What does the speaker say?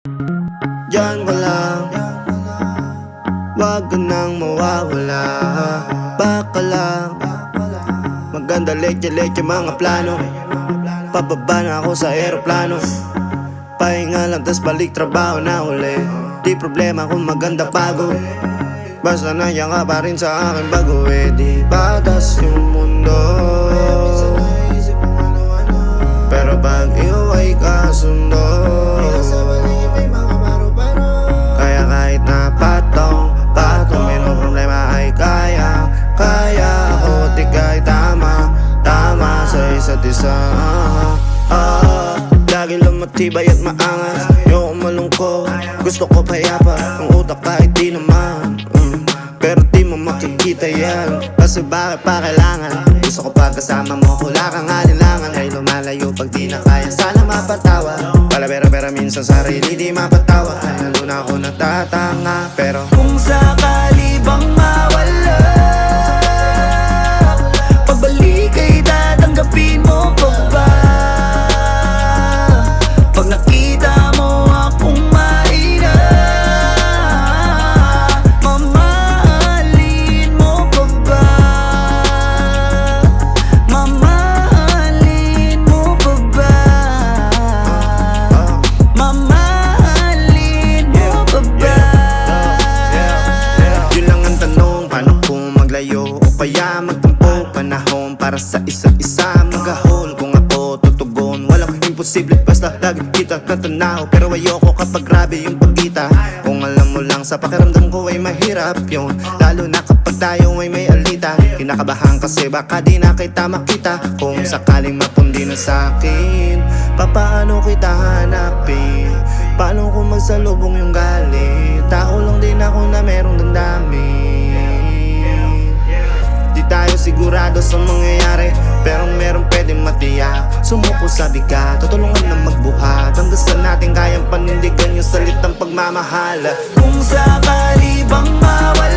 Diyan ka lang, wag ka nang mawawala. Baka lang, maganda leche-leche mga plano. Pababa na ako sa eroplano, pahinga lang tas balik trabaho na uli. Di problema kung maganda pagod, basta nandiyan ka pa rin sa akin bago. Di batas yung mundo, pero pag ikaw ay kasundo, kaya kahit na patong may no problema ay kaya ako. Di kahit tama sa isa't isa. Lagi lang matibay at maangas, ayoko malungkot, gusto ko payapa ang utak kahit di naman. Pero di mo makikita yan, kasi bakit pa kailangan? Gusto ko pag kasama mo, wala kang alinlangan. Ay lumalayo pag di na kaya, sana mapatawa. Pera minsan sarili di mapatawa. Ay lalo na ako natatanga, pero kung sakali bang mawala, pagbalik ay tatanggapin mo pa ba? Pag nakita mo akong mahina, mamahalin mo pa ba? Mamahalin mo pa ba? Mamahalin mo pa ba? yun lang ang tanong, paano kung maglayo o kaya magtampo? Panahon para sa isa't isa, mag-ahol kung ako tutugon. Walang imposible basta lagi kita natanaw, pero ayoko kapag grabe yung pagkita. Kung alam mo lang sa pakiramdam ko ay mahirap yun, lalo na kapag tayo ay may alita. Kinakabahan kasi baka di na kita makita. Kung sakaling mapundi na sa'kin, papaano kita hanapin? Paano kung magsalubong yung galit? Tao lang din ako na merong damdamin. Di tayo sigurado sa mangyayari, pero meron pwedeng matiyak. Sumuko sa bigat, tutulungan na magbuhat, hanggang sa natin kayang panindigan yung salitang pagmamahal. Kung sakali bang mawala,